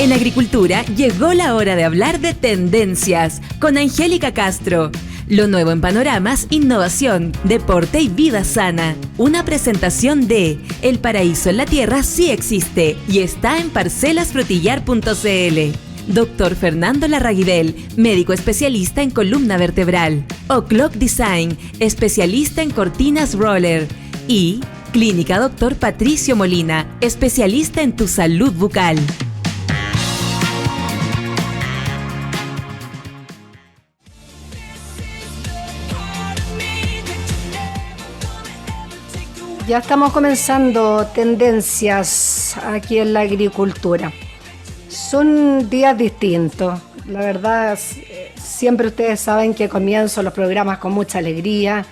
En agricultura llegó la hora de hablar de tendencias con Angélica Castro. Lo nuevo en panoramas, innovación, deporte y vida sana. Una presentación de El paraíso en la tierra sí existe y está en parcelasfrutillar.cl. Doctor Fernando Larraguibel, médico especialista en columna vertebral. O'Clock Design, especialista en cortinas roller. Y Clínica Doctor Patricio Molina, especialista en tu salud bucal. Ya estamos comenzando tendencias aquí en la agricultura. Son días distintos. La verdad, siempre ustedes saben que comienzo los programas con mucha alegría,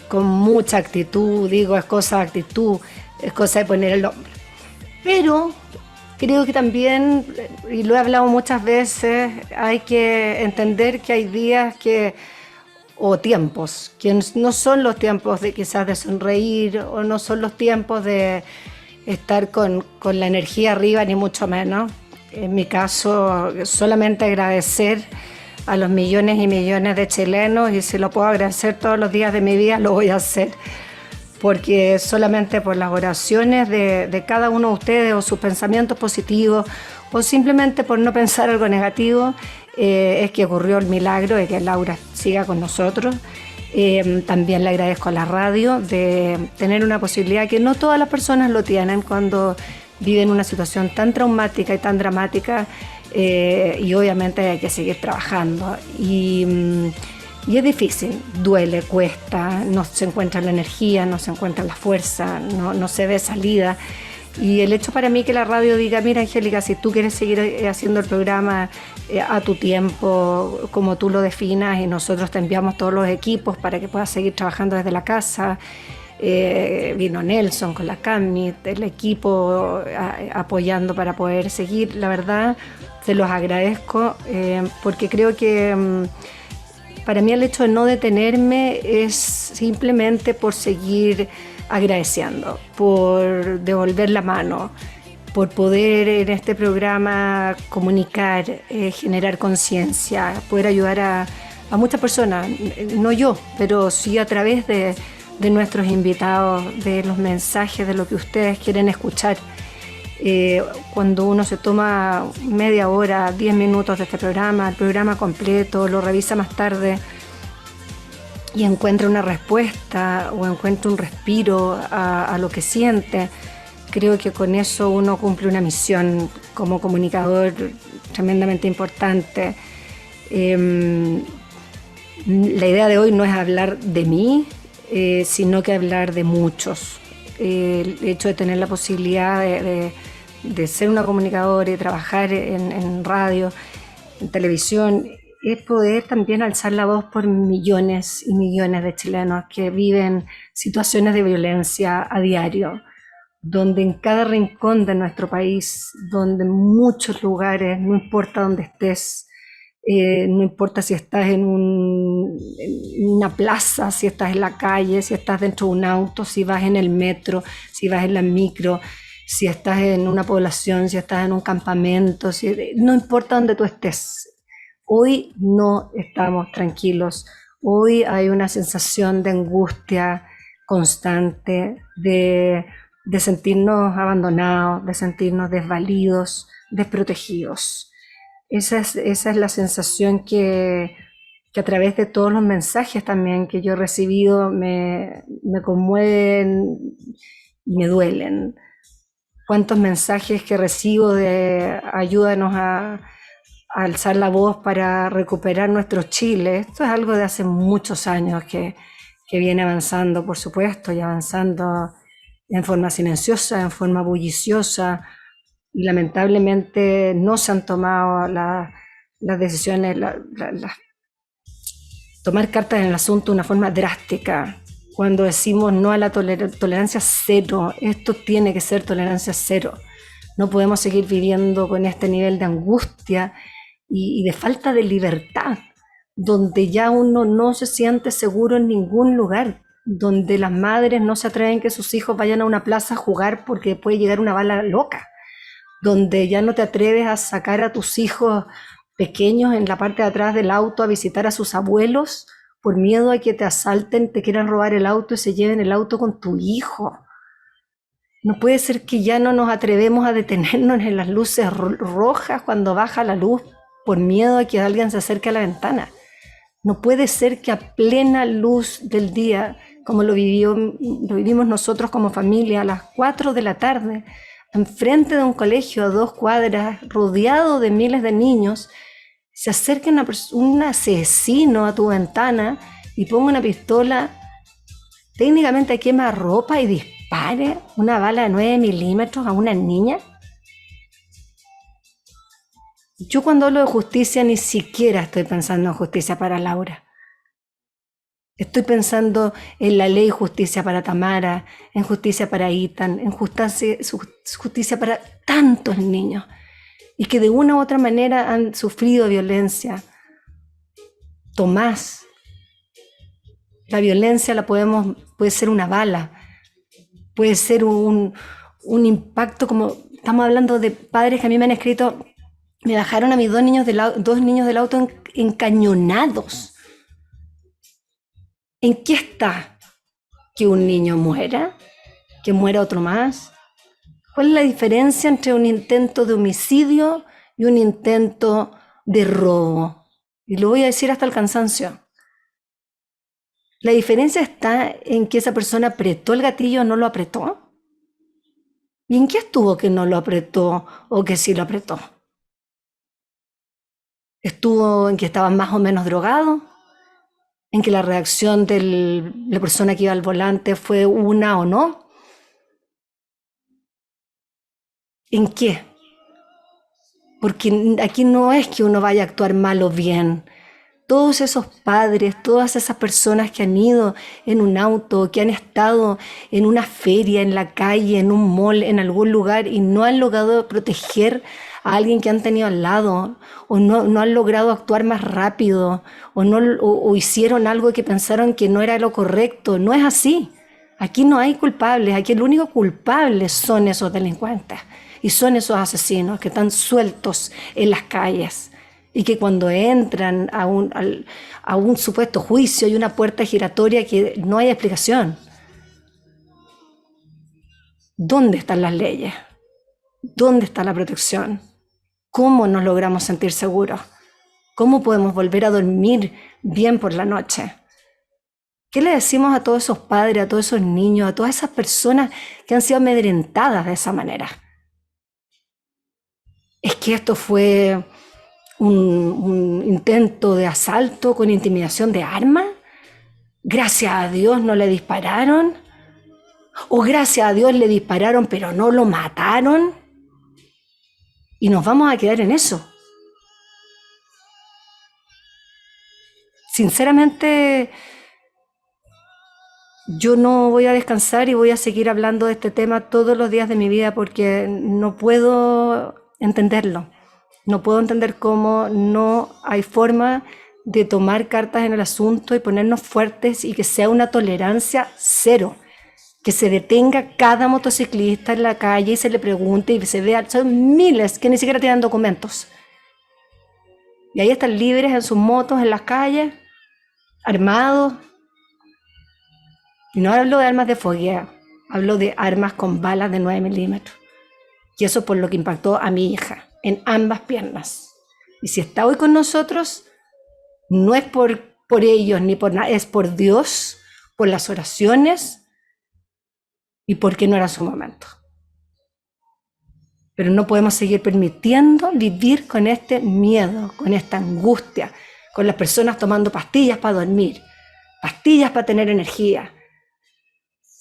con mucha actitud. Digo, es cosa de actitud, es cosa de poner el hombro. Pero creo que también, y lo he hablado muchas veces, hay que entender que hay días o tiempos, que no son los tiempos de quizás de sonreír, o no son los tiempos de estar con la energía arriba, ni mucho menos. En mi caso, solamente agradecer a los millones y millones de chilenos, y si lo puedo agradecer todos los días de mi vida, lo voy a hacer, porque solamente por las oraciones de cada uno de ustedes, o sus pensamientos positivos, o simplemente por no pensar algo negativo, es que ocurrió el milagro de que Laura siga con nosotros. También le agradezco a la radio de tener una posibilidad que no todas las personas lo tienen cuando viven una situación tan traumática y tan dramática, y obviamente hay que seguir trabajando. Y es difícil, duele, cuesta, no se encuentra la energía, no se encuentra la fuerza, no se ve salida. Y el hecho para mí que la radio diga, mira Angélica, si tú quieres seguir haciendo el programa a tu tiempo, como tú lo definas, y nosotros te enviamos todos los equipos para que puedas seguir trabajando desde la casa. Vino Nelson con la Camnit, el equipo apoyando para poder seguir. La verdad, se los agradezco, porque creo que para mí el hecho de no detenerme es simplemente por seguir agradeciendo, por devolver la mano, por poder en este programa comunicar, generar conciencia, poder ayudar a muchas personas, no yo, pero sí a través de nuestros invitados, de los mensajes, de lo que ustedes quieren escuchar. Cuando uno se toma media hora, 10 minutos de este programa, el programa completo, lo revisa más tarde y encuentra una respuesta o encuentra un respiro a lo que siente, creo que con eso uno cumple una misión como comunicador tremendamente importante. La idea de hoy no es hablar de mí, sino que hablar de muchos. El hecho de tener la posibilidad de ser una comunicadora y trabajar en radio, en televisión, es poder también alzar la voz por millones y millones de chilenos que viven situaciones de violencia a diario, donde en cada rincón de nuestro país, donde en muchos lugares, no importa dónde estés, no importa si estás en una plaza, si estás en la calle, si estás dentro de un auto, si vas en el metro, si vas en la micro, si estás en una población, si estás en un campamento, no importa dónde tú estés. Hoy no estamos tranquilos, hoy hay una sensación de angustia constante, de sentirnos abandonados, de sentirnos desvalidos, desprotegidos. Esa es la sensación que a través de todos los mensajes también que yo he recibido me conmueven y me duelen. Cuántos mensajes que recibo de ayúdanos a alzar la voz para recuperar nuestro Chile. Esto es algo de hace muchos años que viene avanzando, por supuesto, y avanzando en forma silenciosa, en forma bulliciosa, y lamentablemente no se han tomado las decisiones, tomar cartas en el asunto de una forma drástica. Cuando decimos no a la tolerancia cero, esto tiene que ser tolerancia cero. No podemos seguir viviendo con este nivel de angustia y de falta de libertad, donde ya uno no se siente seguro en ningún lugar, donde las madres no se atreven que sus hijos vayan a una plaza a jugar porque puede llegar una bala loca, donde ya no te atreves a sacar a tus hijos pequeños en la parte de atrás del auto a visitar a sus abuelos por miedo a que te asalten, te quieran robar el auto y se lleven el auto con tu hijo. No puede ser que ya no nos atrevemos a detenernos en las luces rojas cuando baja la luz por miedo a que alguien se acerque a la ventana. No puede ser que a plena luz del día, como lo vivimos nosotros como familia, a las 4 de la tarde, enfrente de un colegio a 2 cuadras, rodeado de miles de niños, se acerque un asesino a tu ventana y ponga una pistola, técnicamente quema ropa y dispare una bala de 9 milímetros a una niña. Yo cuando hablo de justicia ni siquiera estoy pensando en justicia para Laura. Estoy pensando en la ley justicia para Tamara, en justicia para Ethan, en justicia para tantos niños y que de una u otra manera han sufrido violencia. Tomás, la violencia puede ser una bala, puede ser un impacto, como estamos hablando de padres que a mí me han escrito, me bajaron a mis dos niños del auto encañonados. ¿En qué está que un niño muera? ¿Que muera otro más? ¿Cuál es la diferencia entre un intento de homicidio y un intento de robo? Y lo voy a decir hasta el cansancio. La diferencia está en que esa persona apretó el gatillo o no lo apretó. ¿Y en qué estuvo que no lo apretó o que sí lo apretó? ¿Estuvo en que estaba más o menos drogado? ¿En que la reacción de la persona que iba al volante fue una o no? ¿En qué? Porque aquí no es que uno vaya a actuar mal o bien. Todos esos padres, todas esas personas que han ido en un auto, que han estado en una feria, en la calle, en un mall, en algún lugar y no han logrado proteger a alguien que han tenido al lado, o no han logrado actuar más rápido, o hicieron algo que pensaron que no era lo correcto. No es así. Aquí no hay culpables, aquí el único culpable son esos delincuentes y son esos asesinos que están sueltos en las calles y que cuando entran a un supuesto juicio hay una puerta giratoria que no hay explicación. ¿Dónde están las leyes? ¿Dónde está la protección? ¿Cómo nos logramos sentir seguros? ¿Cómo podemos volver a dormir bien por la noche? ¿Qué le decimos a todos esos padres, a todos esos niños, a todas esas personas que han sido amedrentadas de esa manera? ¿Es que esto fue un intento de asalto con intimidación de armas? ¿Gracias a Dios no le dispararon? ¿O gracias a Dios le dispararon pero no lo mataron? Y nos vamos a quedar en eso. Sinceramente, yo no voy a descansar y voy a seguir hablando de este tema todos los días de mi vida porque no puedo entenderlo. No puedo entender cómo no hay forma de tomar cartas en el asunto y ponernos fuertes y que sea una tolerancia cero. Que se detenga cada motociclista en la calle y se le pregunte y se vea. Son miles que ni siquiera tienen documentos. Y ahí están libres en sus motos, en las calles, armados. Y no hablo de armas de fogueo, hablo de armas con balas de 9 milímetros. Y eso por lo que impactó a mi hija, en ambas piernas. Y si está hoy con nosotros, no es por ellos ni por nada, es por Dios, por las oraciones y porque no era su momento. Pero no podemos seguir permitiendo vivir con este miedo, con esta angustia, con las personas tomando pastillas para dormir, pastillas para tener energía,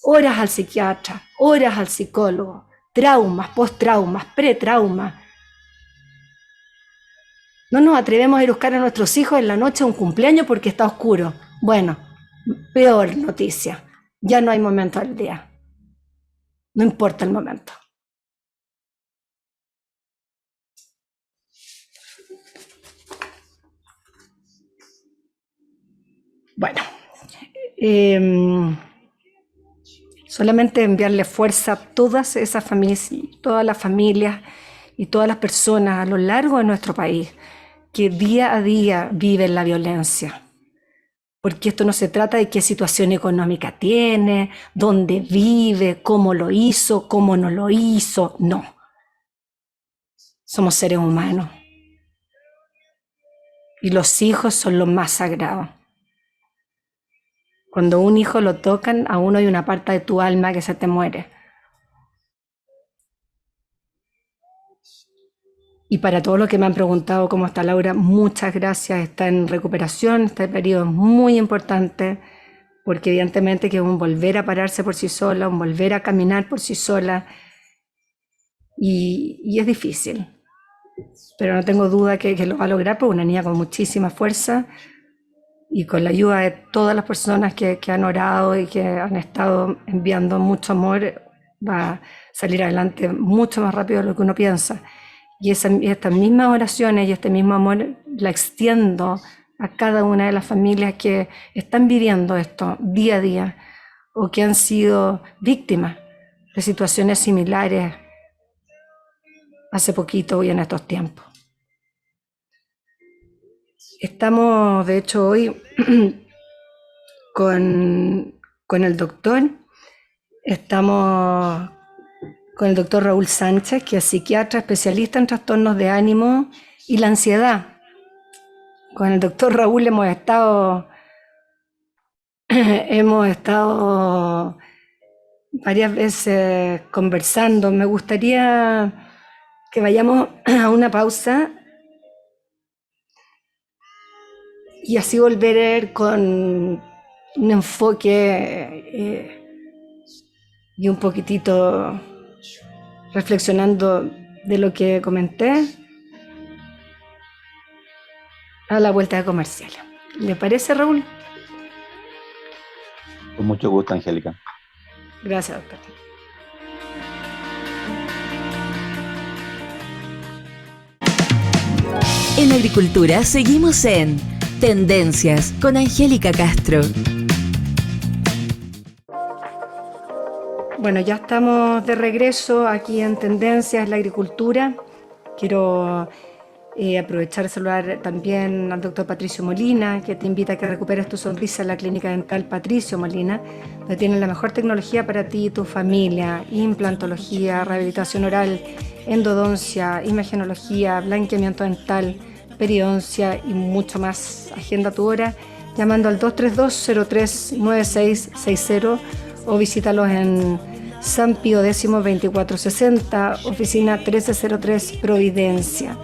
horas al psiquiatra, horas al psicólogo, traumas, postraumas, pretraumas. No nos atrevemos a ir a buscar a nuestros hijos en la noche a un cumpleaños porque está oscuro. Bueno, peor noticia, ya no hay momento del día. No importa el momento. Bueno, solamente enviarle fuerza a todas esas familias, todas las familias y todas las personas a lo largo de nuestro país que día a día viven la violencia. Porque esto no se trata de qué situación económica tiene, dónde vive, cómo lo hizo, cómo no lo hizo. No. Somos seres humanos. Y los hijos son lo más sagrado. Cuando un hijo lo tocan, a uno hay una parte de tu alma que se te muere. Y para todos los que me han preguntado cómo está Laura, muchas gracias. Está en recuperación, este periodo es muy importante, porque evidentemente que es un volver a pararse por sí sola, un volver a caminar por sí sola, y es difícil. Pero no tengo duda que lo va a lograr, porque una niña con muchísima fuerza, y con la ayuda de todas las personas que han orado y que han estado enviando mucho amor, va a salir adelante mucho más rápido de lo que uno piensa. Y estas mismas oraciones y este mismo amor la extiendo a cada una de las familias que están viviendo esto día a día o que han sido víctimas de situaciones similares hace poquito y en estos tiempos. Estamos, de hecho, hoy con el doctor. Estamos con el doctor Raúl Sánchez, que es psiquiatra especialista en trastornos de ánimo y la ansiedad. Con el doctor Raúl hemos estado varias veces conversando. Me gustaría que vayamos a una pausa y así volver con un enfoque y un poquitito reflexionando de lo que comenté a la vuelta de comerciales. ¿Le parece, Raúl? Con mucho gusto, Angélica. Gracias, doctor. En agricultura seguimos en Tendencias con Angélica Castro. Bueno, ya estamos de regreso aquí en Tendencias, la agricultura. Quiero aprovechar de saludar también al doctor Patricio Molina, que te invita a que recuperes tu sonrisa en la clínica dental Patricio Molina, donde tienen la mejor tecnología para ti y tu familia: implantología, rehabilitación oral, endodoncia, imagenología, blanqueamiento dental, periodoncia y mucho más. Agenda tu hora llamando al 232-039660 o visítalos en San Pío X 2460, oficina 1303, Providencia.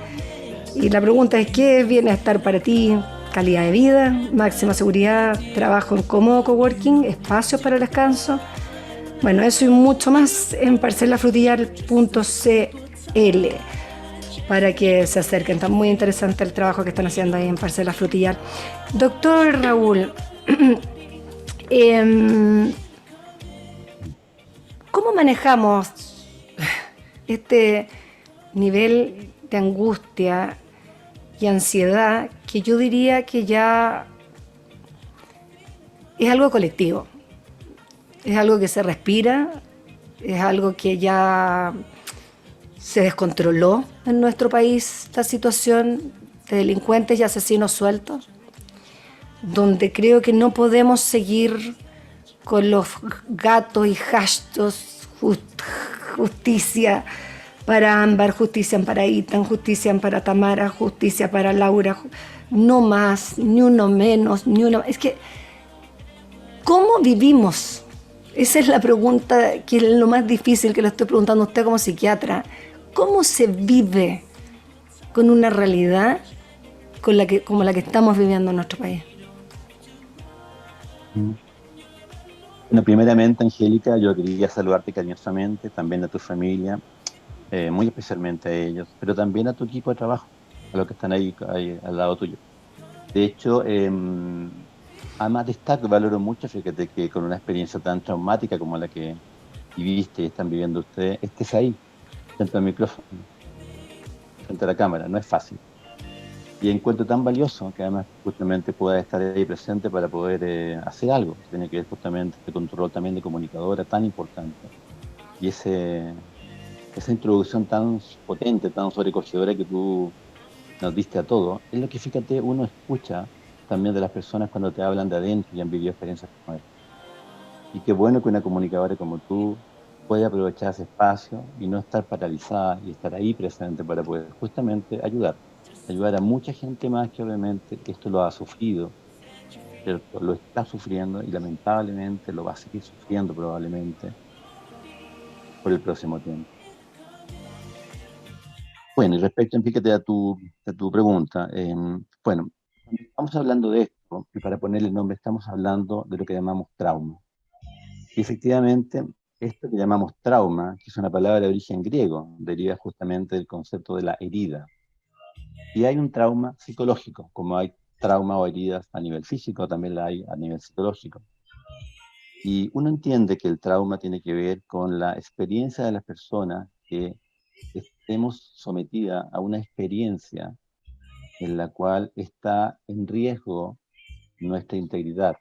Y la pregunta es: ¿qué es bienestar para ti? Calidad de vida, máxima seguridad, trabajo en cómodo coworking, espacios para el descanso. Bueno, eso y mucho más en parcelafrutillar.cl para que se acerquen. Está muy interesante el trabajo que están haciendo ahí en Parcela Frutillar. Doctor Raúl, ¿cómo manejamos este nivel de angustia y ansiedad que yo diría que ya es algo colectivo? Es algo que se respira, es algo que ya se descontroló en nuestro país, esta situación de delincuentes y asesinos sueltos, donde creo que no podemos seguir con los gatos y hashtos, justicia para Ámbar, justicia para Itan, justicia para Tamara, justicia para Laura, no más, ni uno menos, ni uno. Es que, ¿cómo vivimos? Esa es la pregunta, que es lo más difícil, que le estoy preguntando a usted como psiquiatra. ¿Cómo se vive con una realidad como la que estamos viviendo en nuestro país? Bueno, primeramente, Angélica, yo quería saludarte cariñosamente, también a tu familia, muy especialmente a ellos, pero también a tu equipo de trabajo, a los que están ahí al lado tuyo. De hecho, además destaco y valoro mucho, fíjate, que con una experiencia tan traumática como la que viviste y están viviendo ustedes, estés ahí, frente al micrófono, frente a la cámara. No es fácil. Y encuentro tan valioso que además justamente puedas estar ahí presente para poder hacer algo. Tiene que ver justamente con tu rol también de comunicadora tan importante. Y ese esa introducción tan potente, tan sobrecogedora que tú nos diste a todo, es lo que, fíjate, uno escucha también de las personas cuando te hablan de adentro y han vivido experiencias como esta. Y qué bueno que una comunicadora como tú puede aprovechar ese espacio y no estar paralizada y estar ahí presente para poder justamente ayudar a mucha gente más que obviamente esto lo ha sufrido, ¿cierto? Lo está sufriendo y lamentablemente lo va a seguir sufriendo probablemente por el próximo tiempo. Bueno, y respecto, fíjate, a tu pregunta, bueno, cuando estamos hablando de esto, y para ponerle nombre, estamos hablando de lo que llamamos trauma. Y efectivamente, esto que llamamos trauma, que es una palabra de origen griego, deriva justamente del concepto de la herida. Y hay un trauma psicológico, como hay trauma o heridas a nivel físico, también la hay a nivel psicológico. Y uno entiende que el trauma tiene que ver con la experiencia de las personas que estemos sometidas a una experiencia en la cual está en riesgo nuestra integridad,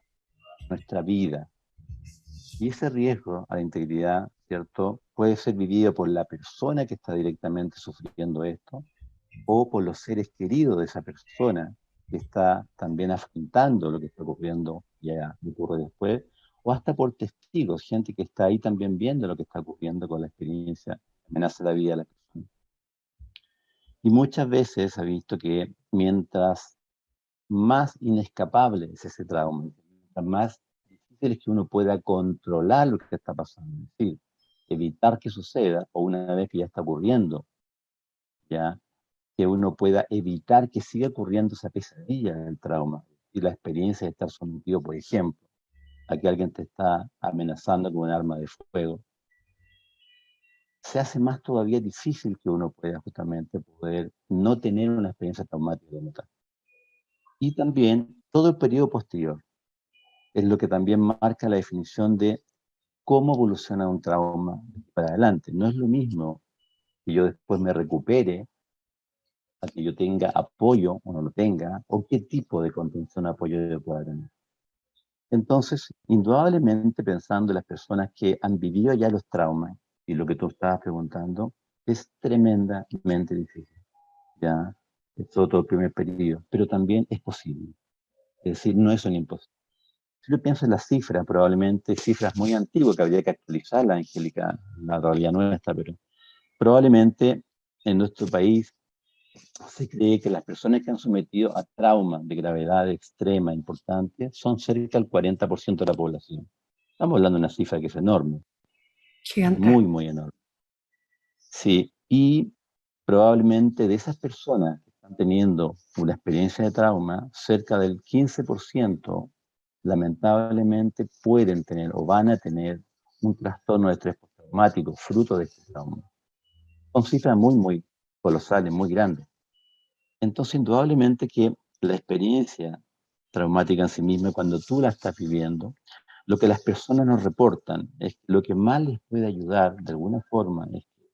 nuestra vida. Y ese riesgo a la integridad, ¿cierto?, puede ser vivido por la persona que está directamente sufriendo esto o por los seres queridos de esa persona que está también afrontando lo que está ocurriendo ya ocurre después, o hasta por testigos, gente que está ahí también viendo lo que está ocurriendo con la experiencia, amenaza la vida de la persona. Y muchas veces se ha visto que mientras más inescapable es ese trauma, mientras más difícil es que uno pueda controlar lo que está pasando, es decir, evitar que suceda, o una vez que ya está ocurriendo, ya que uno pueda evitar que siga ocurriendo esa pesadilla del trauma y la experiencia de estar sometido, por ejemplo, a que alguien te está amenazando con un arma de fuego, se hace más todavía difícil que uno pueda justamente poder no tener una experiencia traumática como tal. Y también todo el periodo posterior es lo que también marca la definición de cómo evoluciona un trauma para adelante. No es lo mismo que yo después me recupere a que yo tenga apoyo o no lo tenga, o qué tipo de contención o apoyo yo pueda tener. Entonces, indudablemente pensando en las personas que han vivido ya los traumas, y lo que tú estabas preguntando, es tremendamente difícil, ¿ya? Es todo el primer periodo, pero también es posible. Es decir, no es un imposible. Si yo pienso en las cifras, probablemente cifras muy antiguas que habría que actualizarlas, Angélica, la realidad nuestra, pero probablemente en nuestro país se cree que las personas que han sometido a traumas de gravedad extrema importante son cerca del 40% de la población. Estamos hablando de una cifra que es enorme, Gigante. muy, muy enorme. Sí, y probablemente de esas personas que están teniendo una experiencia de trauma, cerca del 15% lamentablemente pueden tener o van a tener un trastorno de estrés postraumático fruto de este trauma. Son cifras muy, muy colosales, muy grandes. Entonces, indudablemente que la experiencia traumática en sí misma, cuando tú la estás viviendo, lo que las personas nos reportan es que lo que más les puede ayudar de alguna forma es que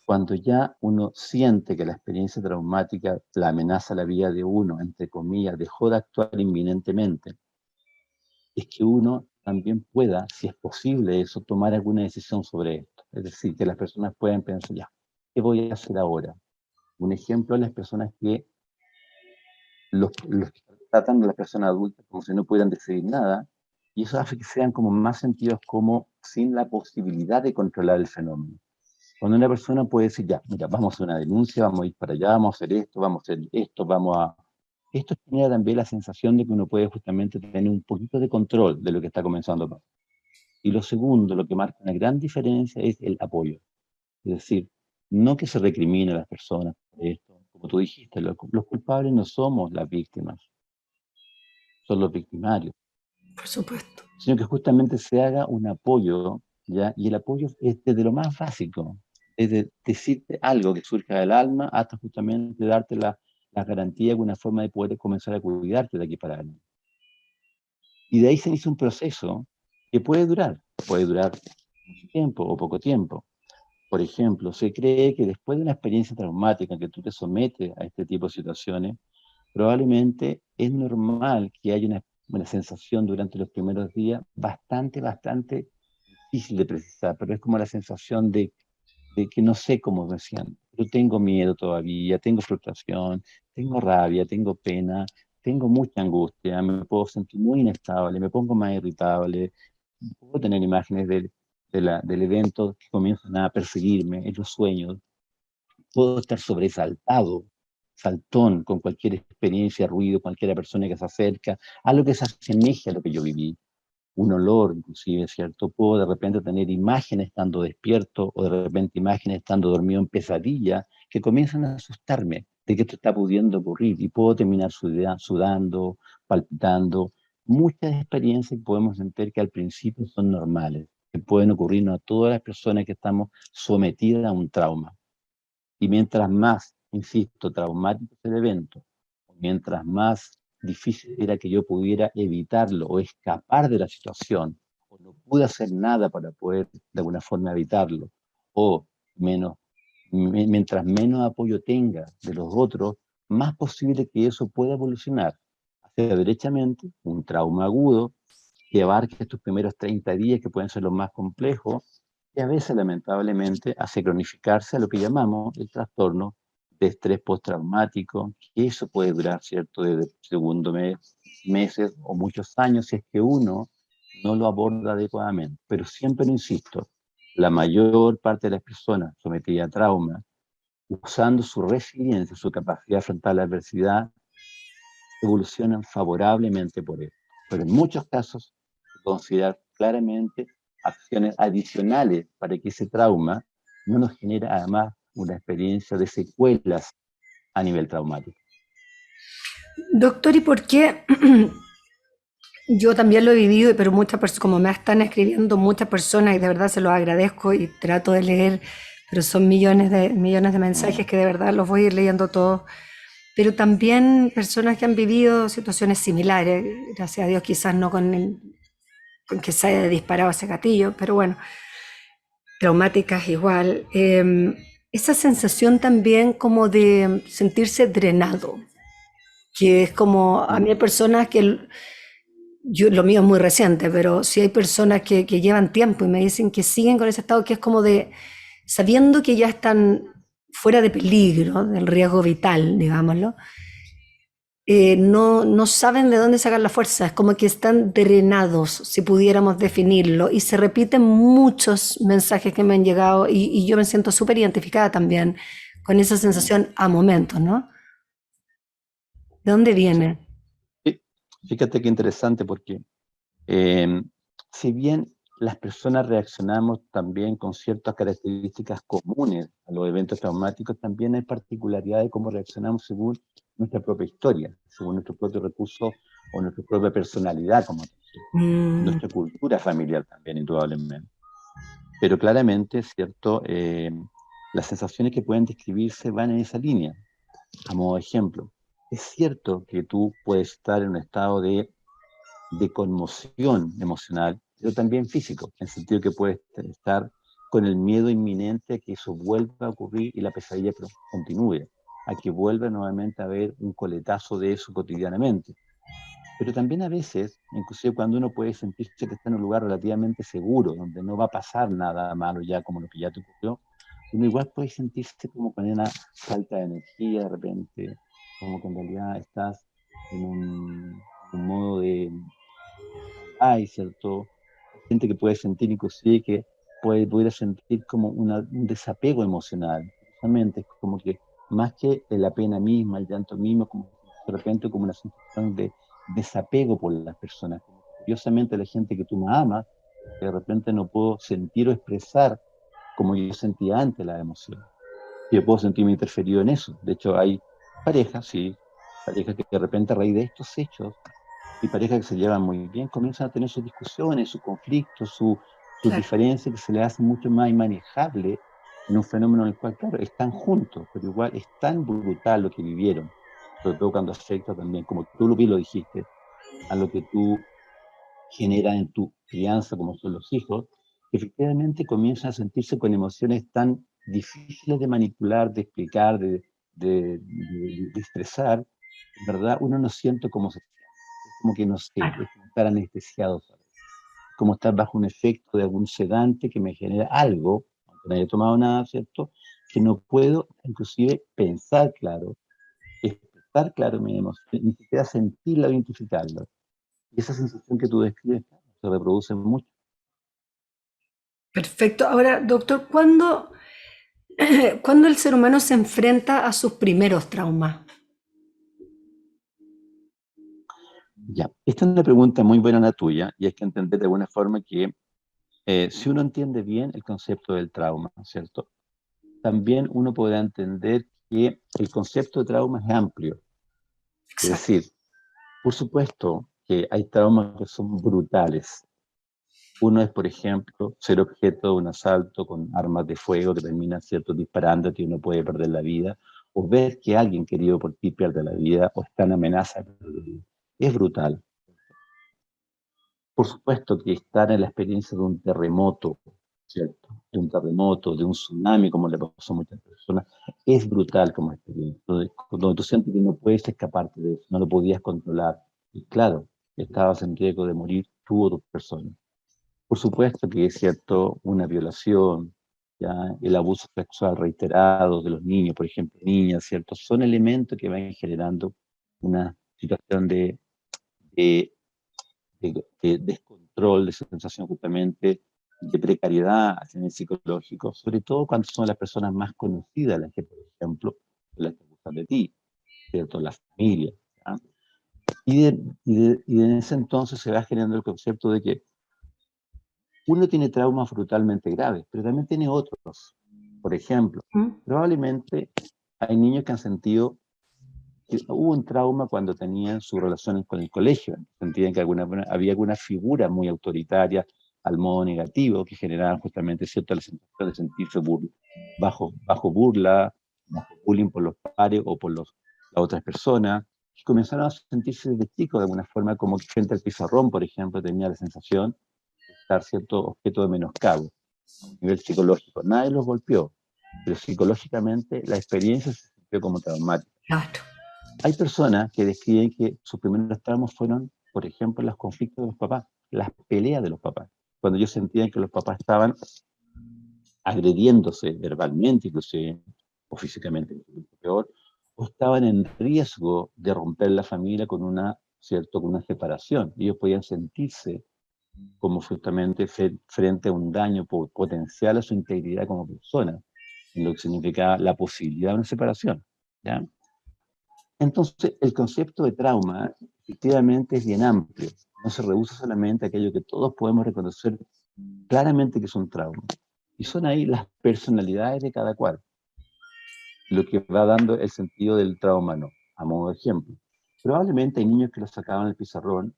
cuando ya uno siente que la experiencia traumática la amenaza la vida de uno, entre comillas, dejó de actuar inminentemente, es que uno también pueda, si es posible eso, tomar alguna decisión sobre esto. Es decir, que las personas puedan pensar, ya, ¿qué voy a hacer ahora? Un ejemplo es las personas que los que tratan a las personas adultas como si no pudieran decidir nada, y eso hace que sean como más sentidos como sin la posibilidad de controlar el fenómeno. Cuando una persona puede decir, ya, mira, vamos a hacer una denuncia, vamos a ir para allá, vamos a hacer esto, vamos a hacer esto, vamos a... Esto genera también la sensación de que uno puede justamente tener un poquito de control de lo que está comenzando a pasar. Y lo segundo, lo que marca una gran diferencia es el apoyo. Es decir, no que se recrimine a las personas por esto, como tú dijiste, los culpables no somos las víctimas, son los victimarios, Por supuesto. sino que justamente se haga un apoyo, ¿ya? Y el apoyo es desde lo más básico, es de decirte algo que surja del alma hasta justamente darte la garantía de una forma de poder comenzar a cuidarte de aquí para adelante. Y de ahí se inicia un proceso que puede durar mucho tiempo o poco tiempo. Por ejemplo, se cree que después de una experiencia traumática en que tú te sometes a este tipo de situaciones, probablemente es normal que haya una sensación durante los primeros días bastante difícil de precisar, pero es como la sensación de de que no sé cómo decían, pero tengo miedo todavía, tengo frustración, tengo rabia, tengo pena, tengo mucha angustia, me puedo sentir muy inestable, me pongo más irritable, puedo tener imágenes del evento que comienzan a perseguirme en los sueños, puedo estar sobresaltado, saltón con cualquier experiencia, ruido, cualquier persona que se acerca, algo que se asemeje a lo que yo viví, un olor inclusive, ¿cierto? Puedo de repente tener imágenes estando despierto o de repente imágenes estando dormido en pesadilla que comienzan a asustarme de que esto está pudiendo ocurrir y puedo terminar sudando, palpitando. Muchas experiencias que podemos sentir que al principio son normales, que pueden ocurrirnos a todas las personas que estamos sometidas a un trauma. Y mientras más, insisto, traumático es el evento, mientras más difícil era que yo pudiera evitarlo o escapar de la situación, o no pude hacer nada para poder de alguna forma evitarlo, o menos, mientras menos apoyo tenga de los otros, más posible que eso pueda evolucionar hacia derechamente un trauma agudo que abarque estos primeros 30 días que pueden ser los más complejos y a veces lamentablemente hace cronificarse a lo que llamamos el trastorno de estrés postraumático, que eso puede durar, ¿cierto?, desde el segundo mes, meses o muchos años si es que uno no lo aborda adecuadamente. Pero siempre insisto, la mayor parte de las personas sometidas a trauma, usando su resiliencia, su capacidad de afrontar la adversidad, evolucionan favorablemente por él. Pero en muchos casos, considerar claramente acciones adicionales para que ese trauma no nos genere además una experiencia de secuelas a nivel traumático. Doctor, ¿y por qué? Yo también lo he vivido, pero muchas personas, como me están escribiendo muchas personas, y de verdad se los agradezco y trato de leer, pero son millones de mensajes que de verdad los voy a ir leyendo todos. Pero también personas que han vivido situaciones similares, gracias a Dios, quizás no con que se haya disparado ese gatillo, pero bueno, traumáticas igual. Esa sensación también como de sentirse drenado, que es como, a mí hay personas que, yo, lo mío es muy reciente, pero sí hay personas que llevan tiempo y me dicen que siguen con ese estado que es como de, sabiendo que ya están fuera de peligro, del riesgo vital, digámoslo, no saben de dónde sacar la fuerza, es como que están drenados, si pudiéramos definirlo, y se repiten muchos mensajes que me han llegado y yo me siento súper identificada también con esa sensación a momentos, ¿no? ¿De dónde viene? Sí, fíjate qué interesante porque eh, si bien las personas reaccionamos también con ciertas características comunes a los eventos traumáticos, también hay particularidades de cómo reaccionamos según nuestra propia historia, según nuestro propio recurso o nuestra propia personalidad, como Mm, nuestra cultura familiar también, indudablemente. Pero claramente, ¿cierto? Las sensaciones que pueden describirse van en esa línea. A modo de ejemplo, es cierto que tú puedes estar en un estado de conmoción emocional, pero también físico, en el sentido que puedes estar con el miedo inminente a que eso vuelva a ocurrir y la pesadilla continúe, a que vuelva nuevamente a haber un coletazo de eso cotidianamente. Pero también a veces, inclusive cuando uno puede sentirse que está en un lugar relativamente seguro, donde no va a pasar nada malo ya como lo que ya te ocurrió, uno igual puede sentirse como con una falta de energía de repente, como que en realidad estás en un modo de hay, ¿cierto? Hay gente que puede sentir inclusive que pudiera sentir como un desapego emocional. Precisamente es como que más que la pena misma, el llanto mismo, como de repente como una sensación de desapego por las personas. Como que, curiosamente la gente que tú más amas, de repente no puedo sentir o expresar como yo sentía antes la emoción. Yo puedo sentirme interferido en eso. De hecho, hay parejas, sí, parejas que de repente a raíz de estos hechos y parejas que se llevan muy bien comienzan a tener sus discusiones, sus conflictos, sus claro. diferencias que se les hace mucho más inmanejable en un fenómeno en el cual, claro, están juntos, pero igual es tan brutal lo que vivieron, sobre todo cuando afecta también, como tú lo bien lo dijiste, a lo que tú generas en tu crianza, como son los hijos, que efectivamente comienzan a sentirse con emociones tan difíciles de manipular, de explicar, de expresar, en verdad uno no siente cómo se siente. Es como que no sé, es como estar anestesiado, ¿sabes? Como estar bajo un efecto de algún sedante que me genera algo, que no haya tomado nada, ¿cierto? Que no puedo inclusive pensar claro, expresar claro mi emoción, ni siquiera sentirla o identificarla. Y esa sensación que tú describes se reproduce mucho. Perfecto. Ahora, doctor, ¿cuándo el ser humano se enfrenta a sus primeros traumas? Ya, esta es una pregunta muy buena la tuya, y hay que entender de alguna forma que si uno entiende bien el concepto del trauma, ¿cierto? También uno podrá entender que el concepto de trauma es amplio. Es Exacto. decir, por supuesto que hay traumas que son brutales. Uno es, por ejemplo, ser objeto de un asalto con armas de fuego que terminan, ¿cierto?, disparándote y uno puede perder la vida, o ver que alguien querido por ti pierde la vida o está en amenaza de perder la vida. Es brutal. Por supuesto que estar en la experiencia de un terremoto, ¿cierto? De un terremoto, de un tsunami, como le pasó a muchas personas, es brutal como experiencia, donde tú sientes que no puedes escaparte de eso, no lo podías controlar. Y claro, estabas en riesgo de morir tú o tu persona. Por supuesto que es cierto, una violación, ¿ya? El abuso sexual reiterado de los niños, por ejemplo, niñas, ¿cierto? Son elementos que van generando una situación de de descontrol, de sensación justamente de precariedad a nivel psicológico, sobre todo cuando son las personas más conocidas, las que, por ejemplo, las que gustan de ti, ¿cierto? La familia. ¿Ya? Y en ese entonces se va generando el concepto de que uno tiene traumas brutalmente graves, pero también tiene otros. Por ejemplo, ¿Mm? probablemente hay niños que han sentido que hubo un trauma cuando tenían sus relaciones con el colegio, sentían que había alguna figura muy autoritaria al modo negativo que generaban justamente cierta sensación de sentirse bajo burla, bajo bullying por los pares o por las otras personas, y comenzaron a sentirse desde chicos de alguna forma como que frente al pizarrón, por ejemplo, tenía la sensación de estar cierto objeto de menoscabo a un nivel psicológico. Nadie los golpeó, pero psicológicamente la experiencia se sintió como traumática. Claro. Hay personas que describen que sus primeros traumas fueron, por ejemplo, los conflictos de los papás, las peleas de los papás. Cuando ellos sentían que los papás estaban agrediéndose verbalmente, inclusive, o físicamente, peor, o estaban en riesgo de romper la familia con con una separación. Ellos podían sentirse como justamente frente a un daño potencial a su integridad como persona, en lo que significaba la posibilidad de una separación. ¿Ya? Entonces, el concepto de trauma efectivamente es bien amplio. No se reduce solamente a aquello que todos podemos reconocer claramente que es un trauma. Y son ahí las personalidades de cada cual, lo que va dando el sentido del trauma no. A modo de ejemplo, probablemente hay niños que lo sacaban al pizarrón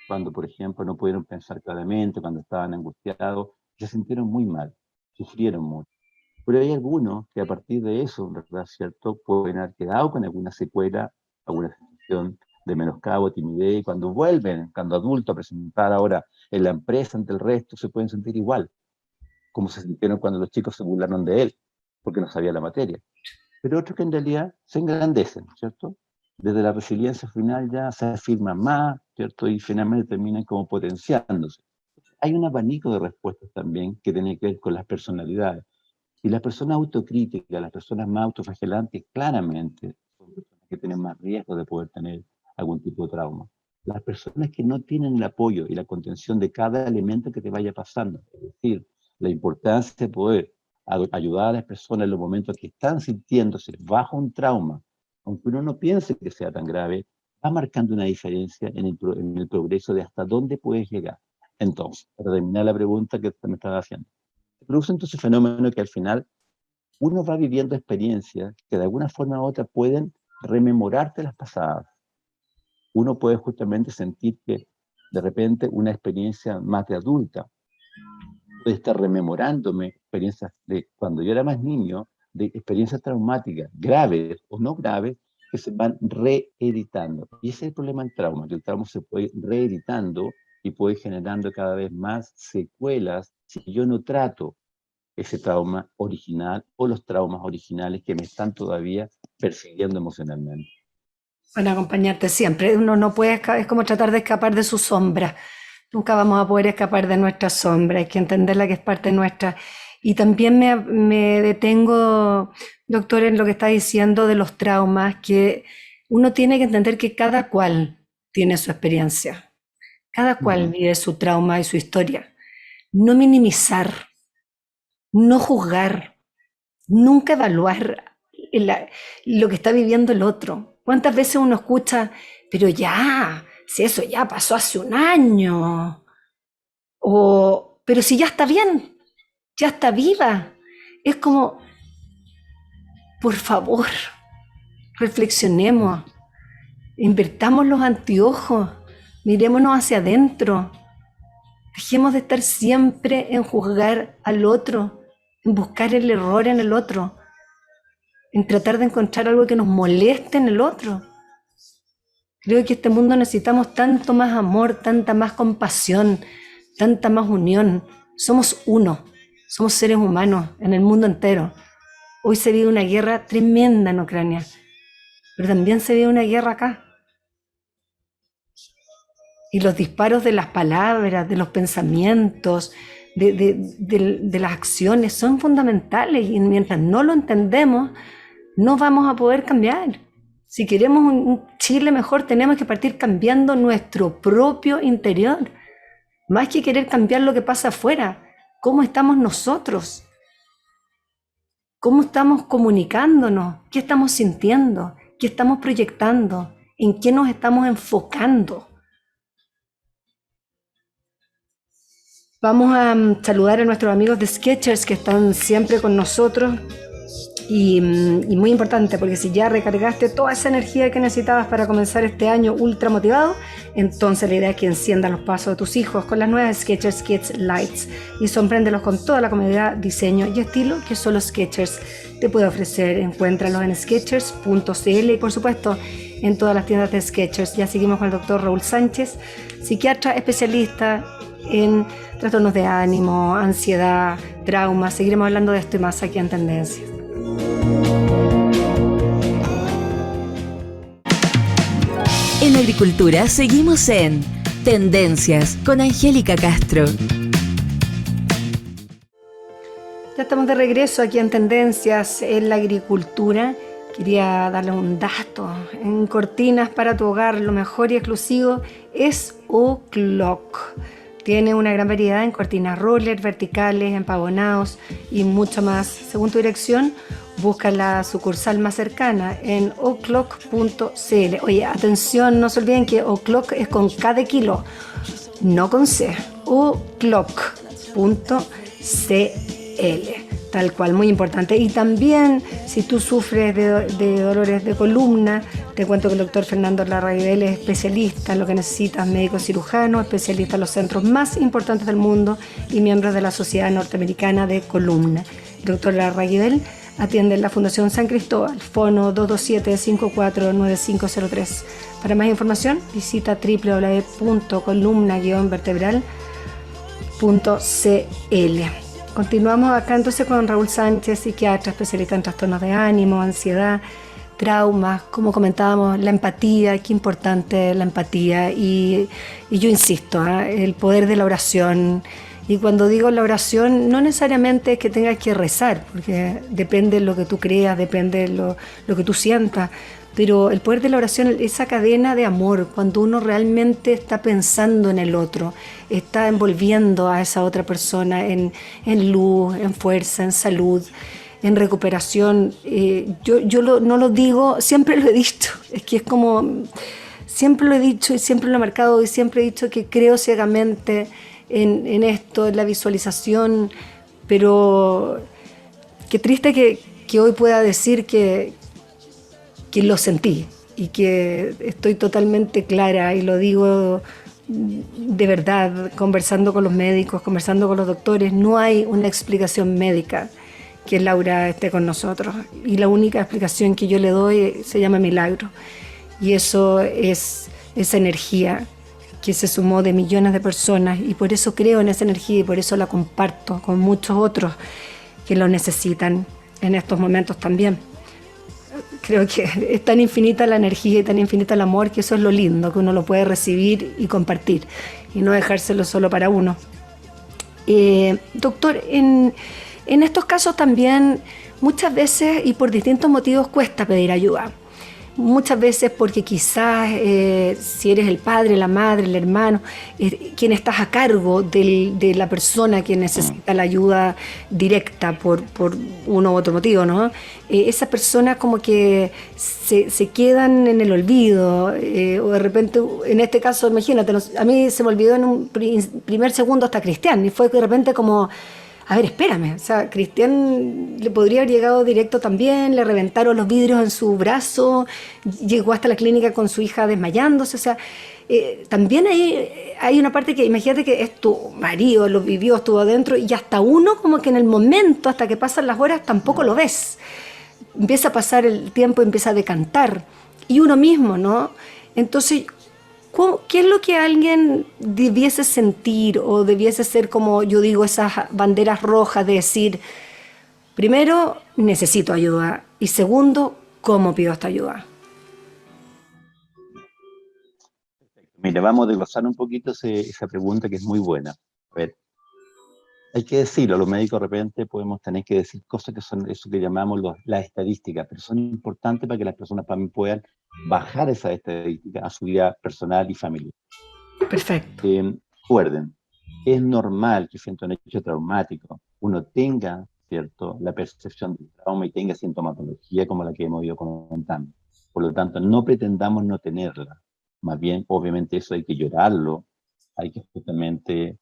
cuando, por ejemplo, no pudieron pensar claramente, cuando estaban angustiados, se sintieron muy mal, sufrieron mucho. Pero hay algunos que a partir de eso, en verdad, ¿cierto?, pueden haber quedado con alguna secuela, alguna sensación de menoscabo, timidez, y cuando vuelven, cuando adultos, a presentar ahora en la empresa ante el resto, se pueden sentir igual, como se sintieron cuando los chicos se burlaron de él, porque no sabía la materia. Pero otros que en realidad se engrandecen, ¿cierto? Desde la resiliencia final ya se afirman más, ¿cierto? Y finalmente terminan como potenciándose. Hay un abanico de respuestas también que tiene que ver con las personalidades. Y las personas autocríticas, las personas más autoflagelantes, claramente son personas que tienen más riesgo de poder tener algún tipo de trauma. Las personas que no tienen el apoyo y la contención de cada elemento que te vaya pasando, es decir, la importancia de poder ayudar a las personas en los momentos que están sintiéndose bajo un trauma, aunque uno no piense que sea tan grave, va marcando una diferencia en el progreso de hasta dónde puedes llegar. Entonces, para terminar la pregunta que me estaba haciendo, se produce entonces fenómeno que al final uno va viviendo experiencias que de alguna forma u otra pueden rememorarte las pasadas. Uno puede justamente sentir que de repente una experiencia más de adulta puede estar rememorándome experiencias de cuando yo era más niño, de experiencias traumáticas, graves o no graves, que se van reeditando. Y ese es el problema del trauma, que el trauma se puede reeditando y puede generando cada vez más secuelas si yo no trato ese trauma original o los traumas originales que me están todavía persiguiendo emocionalmente. Van a acompañarte siempre. Uno no puede, es como tratar de escapar de su sombra. Nunca vamos a poder escapar de nuestra sombra. Hay que entenderla que es parte nuestra. Y también me detengo, doctor, en lo que está diciendo de los traumas, que uno tiene que entender que cada cual tiene su experiencia, cada cual vive su trauma y su historia. No minimizar, no juzgar, nunca evaluar lo que está viviendo el otro. ¿Cuántas veces uno escucha, pero ya, si eso ya pasó hace un año? O, pero si ya está bien, ya está viva. Es como, por favor, reflexionemos, invertamos los anteojos, mirémonos hacia adentro. Dejemos de estar siempre en juzgar al otro, en buscar el error en el otro, en tratar de encontrar algo que nos moleste en el otro. Creo que en este mundo necesitamos tanto más amor, tanta más compasión, tanta más unión. Somos uno, somos seres humanos en el mundo entero. Hoy se vive una guerra tremenda en Ucrania, pero también se vive una guerra acá. Y los disparos de las palabras, de los pensamientos, de las acciones son fundamentales, y mientras no lo entendemos, no vamos a poder cambiar. Si queremos un Chile mejor, tenemos que partir cambiando nuestro propio interior, más que querer cambiar lo que pasa afuera. ¿Cómo estamos nosotros? ¿Cómo estamos comunicándonos? ¿Qué estamos sintiendo? ¿Qué estamos proyectando? ¿En qué nos estamos enfocando? Vamos a saludar a nuestros amigos de Skechers que están siempre con nosotros, y muy importante, porque si ya recargaste toda esa energía que necesitabas para comenzar este año ultra motivado, entonces la idea es que enciendas los pasos de tus hijos con las nuevas Skechers Kids Lights y sorpréndelos con toda la comodidad, diseño y estilo que solo Skechers te puede ofrecer. Encuéntralos en skechers.cl y por supuesto en todas las tiendas de Skechers. Ya seguimos con el doctor Raúl Sánchez, psiquiatra especialista en trastornos de ánimo, ansiedad, trauma. Seguiremos hablando de esto y más aquí en Tendencias. En agricultura seguimos en Tendencias con Angélica Castro. Ya estamos de regreso aquí en Tendencias en la agricultura. Quería darle un dato. En cortinas para tu hogar, lo mejor y exclusivo es O'Clock. Tiene una gran variedad en cortinas roller, verticales, empavonados y mucho más. Según tu dirección, busca la sucursal más cercana en oclock.cl. Oye, atención, no se olviden que O'Clock es con K de kilo, no con C. O'Clock.cl, tal cual, muy importante. Y también, si tú sufres de dolores de columna, te cuento que el doctor Fernando Larraguibel es especialista en lo que necesitas, médico cirujano, especialista en los centros más importantes del mundo y miembro de la Sociedad Norteamericana de Columna. El doctor Larraguibel atiende en la Fundación San Cristóbal, fono 227-549503. Para más información, visita www.columna-vertebral.cl. Continuamos acá entonces con Raúl Sánchez, psiquiatra, especialista en trastornos de ánimo, ansiedad, traumas, como comentábamos, la empatía, qué importante la empatía, y yo insisto, el poder de la oración. Y cuando digo la oración, no necesariamente es que tengas que rezar, porque depende de lo que tú creas, depende de lo que tú sientas, pero el poder de la oración, esa cadena de amor, cuando uno realmente está pensando en el otro, está envolviendo a esa otra persona en luz, en fuerza, en salud, en recuperación. No lo digo, siempre lo he dicho, es que es como, siempre lo he dicho y siempre lo he marcado y siempre he dicho que creo ciegamente en esto, en la visualización, pero qué triste que hoy pueda decir que lo sentí y que estoy totalmente clara, y lo digo de verdad, conversando con los médicos, conversando con los doctores. No hay una explicación médica que Laura esté con nosotros, y la única explicación que yo le doy se llama milagro, y eso es esa energía que se sumó de millones de personas, y por eso creo en esa energía y por eso la comparto con muchos otros que lo necesitan en estos momentos también. Creo que es tan infinita la energía y tan infinita el amor, que eso es lo lindo, que uno lo puede recibir y compartir y no dejárselo solo para uno. Doctor, en En estos casos también muchas veces y por distintos motivos cuesta pedir ayuda. Muchas veces porque quizás si eres el padre, la madre, el hermano, quien estás a cargo de la persona que necesita la ayuda directa por uno u otro motivo, ¿no? Esas personas como que se quedan en el olvido, o de repente, en este caso, imagínate, a mí se me olvidó en un primer segundo hasta Cristian, y fue de repente como... A ver, espérame, o sea, Cristian le podría haber llegado directo también, le reventaron los vidrios en su brazo, llegó hasta la clínica con su hija desmayándose, o sea, también hay una parte que, imagínate que es tu marido, lo vivió, estuvo adentro, y hasta uno como que en el momento, hasta que pasan las horas, tampoco lo ves. Empieza a pasar el tiempo, empieza a decantar, y uno mismo, ¿no? Entonces, ¿qué es lo que alguien debiese sentir o debiese ser, como yo digo, esas banderas rojas de decir, primero, necesito ayuda y segundo, ¿cómo pido esta ayuda? Mira, vamos a desglosar un poquito esa pregunta que es muy buena. A ver, hay que decirlo, los médicos de repente podemos tener que decir cosas que son eso que llamamos las estadísticas, pero son importantes para que las personas también puedan bajar esa estadística a su vida personal y familiar. Perfecto. Recuerden, es normal que frente a un hecho traumático uno tenga, ¿cierto?, la percepción del trauma y tenga sintomatología como la que hemos ido comentando. Por lo tanto, no pretendamos no tenerla. Más bien, obviamente, eso hay que llorarlo, hay que justamente,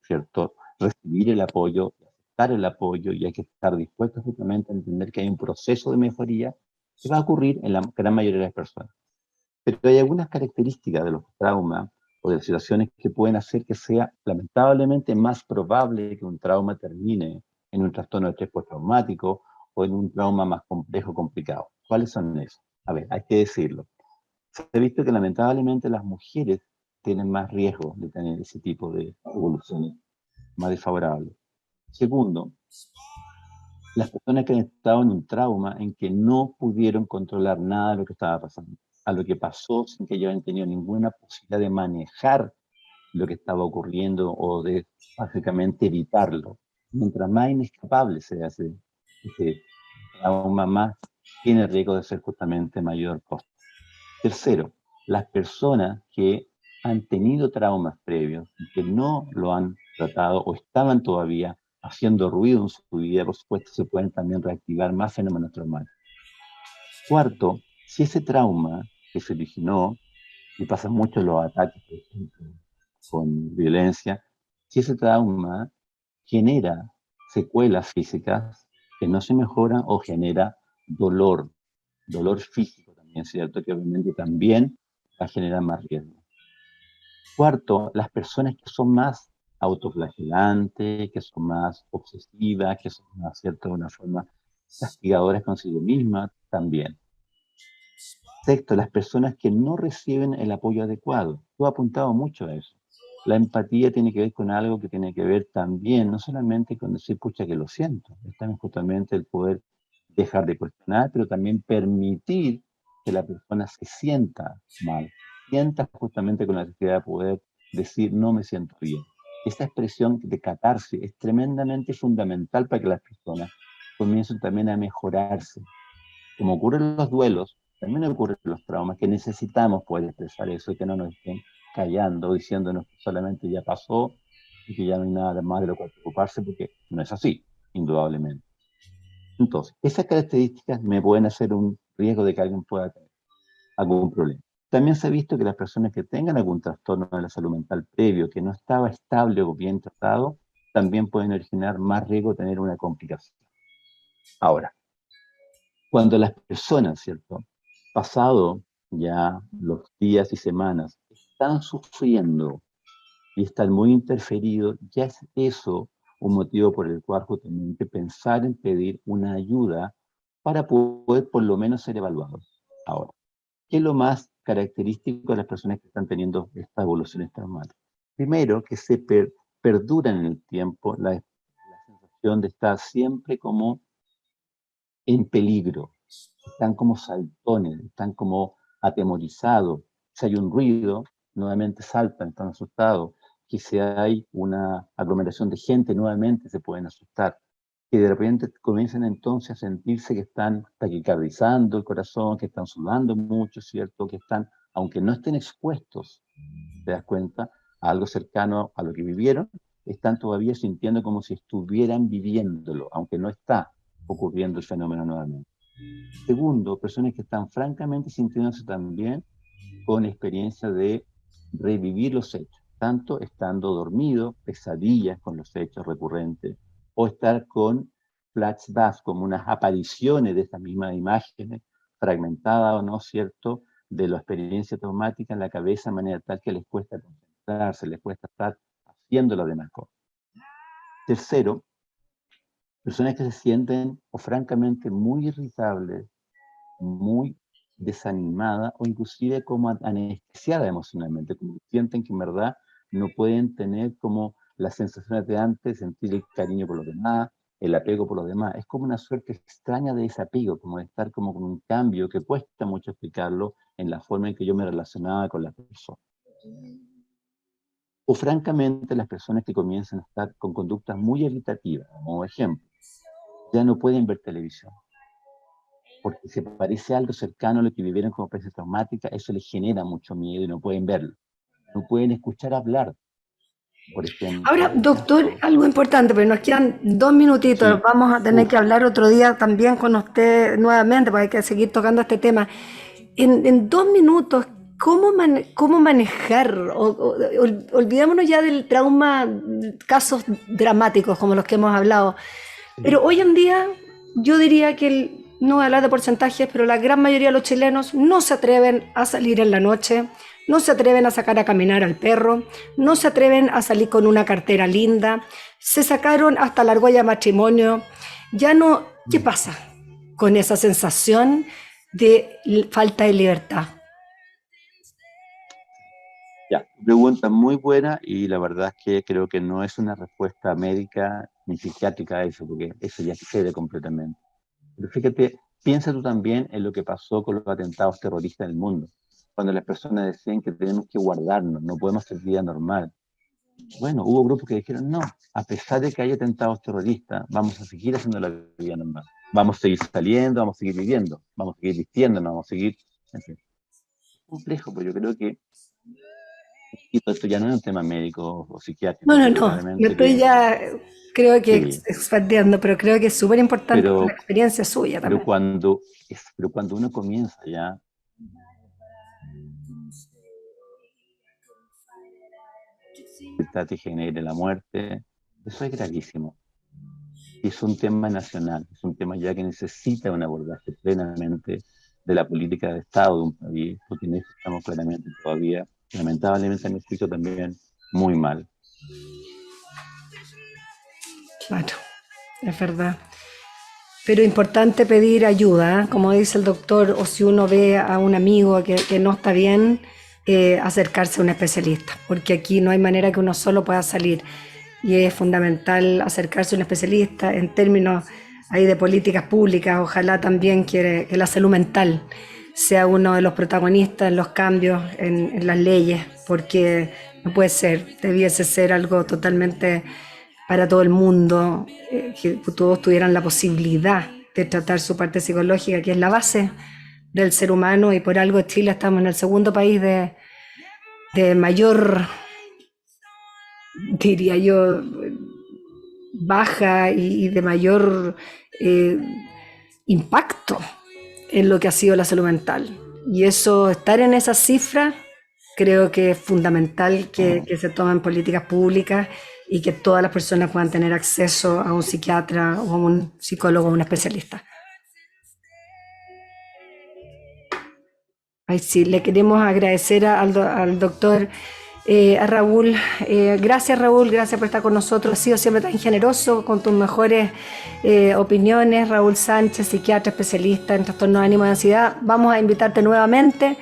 ¿cierto?, recibir el apoyo, aceptar el apoyo y hay que estar dispuestos justamente a entender que hay un proceso de mejoría que va a ocurrir en la gran mayoría de las personas. Pero hay algunas características de los traumas o de las situaciones que pueden hacer que sea lamentablemente más probable que un trauma termine en un trastorno de estrés postraumático o en un trauma más complejo, complicado. ¿Cuáles son esos? A ver, hay que decirlo. Se ha visto que lamentablemente las mujeres tienen más riesgo de tener ese tipo de evoluciones más desfavorables. Segundo, las personas que han estado en un trauma en que no pudieron controlar nada de lo que estaba pasando, a lo que pasó sin que ellos hayan tenido ninguna posibilidad de manejar lo que estaba ocurriendo o de básicamente evitarlo. Mientras más inescapable sea ese trauma, más tiene riesgo de ser justamente mayor costo. Tercero, las personas que han tenido traumas previos y que no lo han tratado o estaban todavía haciendo ruido en su vida, por supuesto, se pueden también reactivar más fenómenos traumáticos. Cuarto, si ese trauma que se originó, y pasa mucho en los ataques, por ejemplo, con violencia, si ese trauma genera secuelas físicas que no se mejoran o genera dolor físico también, ¿cierto? Que obviamente también va a generar más riesgo. Cuarto, las personas que son más autoflagelantes, que son más obsesivas, que son más, ¿cierto?, de una forma castigadoras consigo mismas, también. Sexto, las personas que no reciben el apoyo adecuado. Tú has apuntado mucho a eso. La empatía tiene que ver con algo que tiene que ver también, no solamente con decir, pucha, que lo siento, es también justamente el poder dejar de cuestionar, pero también permitir que la persona se sienta mal, sienta justamente con la necesidad de poder decir, no me siento bien. Esa expresión de catarsis es tremendamente fundamental para que las personas comiencen también a mejorarse. Como ocurren los duelos, también ocurren los traumas, que necesitamos poder expresar eso y que no nos estén callando, diciéndonos que solamente ya pasó y que ya no hay nada más de lo cual preocuparse, porque no es así, indudablemente. Entonces, esas características me pueden hacer un riesgo de que alguien pueda tener algún problema. También se ha visto que las personas que tengan algún trastorno de la salud mental previo, que no estaba estable o bien tratado, también pueden originar más riesgo de tener una complicación. Ahora, cuando las personas, ¿cierto?, pasado ya los días y semanas, están sufriendo y están muy interferidos, ya es eso un motivo por el cual justamente pensar en pedir una ayuda para poder por lo menos ser evaluados. Ahora, ¿qué es lo más característico de las personas que están teniendo estas evoluciones traumáticas? Primero, que se perduran en el tiempo la sensación de estar siempre como en peligro, están como saltones, están como atemorizados. Si hay un ruido, nuevamente saltan, están asustados. que si hay una aglomeración de gente nuevamente se pueden asustar, que de repente comienzan entonces a sentirse que están taquicardizando el corazón, que están sudando mucho, ¿cierto? Que están, aunque no estén expuestos, te das cuenta, a algo cercano a lo que vivieron, están todavía sintiendo como si estuvieran viviéndolo, aunque no está ocurriendo el fenómeno nuevamente. Segundo, personas que están francamente sintiéndose también con experiencia de revivir los hechos, tanto estando dormido, pesadillas con los hechos recurrentes, o estar con flashbacks, como unas apariciones de estas mismas imágenes, fragmentadas o no, ¿cierto?, de la experiencia traumática en la cabeza, de manera tal que les cuesta concentrarse, les cuesta estar haciendo las demás cosas. Tercero, personas que se sienten o francamente muy irritables, muy desanimada o inclusive como anestesiada emocionalmente, como sienten que en verdad no pueden tener como las sensaciones de antes, sentir el cariño por los demás, el apego por los demás. Es como una suerte extraña de desapego, como de estar como con un cambio que cuesta mucho explicarlo en la forma en que yo me relacionaba con las personas. O francamente las personas que comienzan a estar con conductas muy evitativas, como ejemplo, ya no pueden ver televisión, porque se parece algo cercano a lo que vivieron como experiencia traumática, eso les genera mucho miedo y no pueden verlo. No pueden escuchar hablar, por ejemplo. Ahora, doctor, algo importante, pero nos quedan 2 minutitos, Sí. vamos a tener que hablar otro día también con usted nuevamente, porque hay que seguir tocando este tema. En 2 minutos, ¿cómo manejar? Olvidémonos ya del trauma, casos dramáticos como los que hemos hablado, pero hoy en día yo diría que, no voy a hablar de porcentajes, pero la gran mayoría de los chilenos no se atreven a salir en la noche, no se atreven a sacar a caminar al perro, no se atreven a salir con una cartera linda, se sacaron hasta la argolla de matrimonio. Ya no, ¿qué pasa con esa sensación de falta de libertad? Ya, pregunta muy buena y la verdad es que creo que no es una respuesta médica ni psiquiátrica a eso, porque eso ya excede completamente. Pero fíjate, piensa tú también en lo que pasó con los atentados terroristas en el mundo, cuando las personas decían que tenemos que guardarnos, no podemos hacer vida normal. Bueno, hubo grupos que dijeron, no, a pesar de que haya atentados terroristas, vamos a seguir haciendo la vida normal. Vamos a seguir saliendo, vamos a seguir viviendo, vamos a seguir vistiéndonos, vamos a seguir... En fin. Es complejo, pues yo creo que esto ya no es un tema médico o psiquiátrico. No, yo estoy ya, creo que Sí, expandiendo, pero creo que es súper importante la pero, experiencia suya pero, también. pero cuando uno comienza ya te genere la muerte, eso es gravísimo. Es un tema nacional, es un tema ya que necesita un abordaje plenamente de la política de Estado de un país, porque en eso estamos claramente todavía, lamentablemente a mi juicio también, muy mal. Claro, es verdad. Pero importante pedir ayuda, ¿eh? Como dice el doctor, o si uno ve a un amigo que no está bien, acercarse a un especialista, porque aquí no hay manera que uno solo pueda salir. Y es fundamental acercarse a un especialista en términos ahí de políticas públicas. Ojalá también que la salud mental sea uno de los protagonistas en los cambios en las leyes, porque no puede ser, debiese ser algo totalmente para todo el mundo, que todos tuvieran la posibilidad de tratar su parte psicológica, que es la base del ser humano, y por algo Chile estamos en el segundo país de mayor, diría yo, baja y de mayor impacto en lo que ha sido la salud mental. Y eso, estar en esa cifra, creo que es fundamental que se tomen políticas públicas y que todas las personas puedan tener acceso a un psiquiatra o a un psicólogo o un especialista. Ay, sí, le queremos agradecer al doctor, a Raúl. Gracias, Raúl, gracias por estar con nosotros. Has sido siempre tan generoso con tus mejores opiniones. Raúl Sánchez, psiquiatra especialista en trastornos de ánimo y ansiedad. Vamos a invitarte nuevamente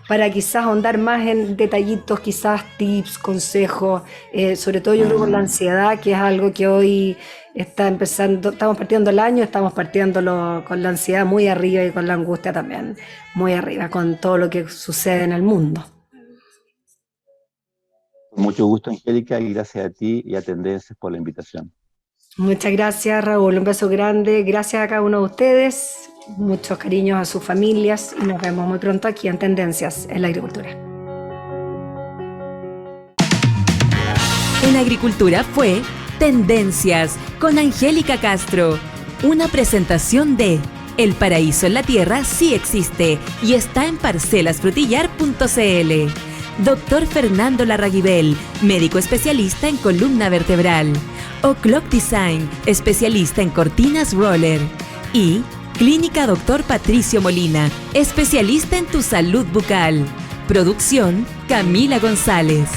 para quizás ahondar más en detallitos, quizás tips, consejos, sobre todo yo creo con la ansiedad, que es algo que hoy está empezando, estamos partiendo el año, estamos partiéndolo con la ansiedad muy arriba y con la angustia también muy arriba, con todo lo que sucede en el mundo. Con mucho gusto, Angélica, y gracias a ti y a Tendencias por la invitación. Muchas gracias, Raúl. Un beso grande. Gracias a cada uno de ustedes. Muchos cariños a sus familias y nos vemos muy pronto aquí en Tendencias en la Agricultura. En Agricultura fue Tendencias con Angélica Castro. Una presentación de El paraíso en la tierra sí existe y está en parcelasfrutillar.cl. Doctor Fernando Larraguibel, médico especialista en columna vertebral. O'Clock Design, especialista en cortinas roller. Y Clínica Doctor Patricio Molina, especialista en tu salud bucal. Producción Camila González.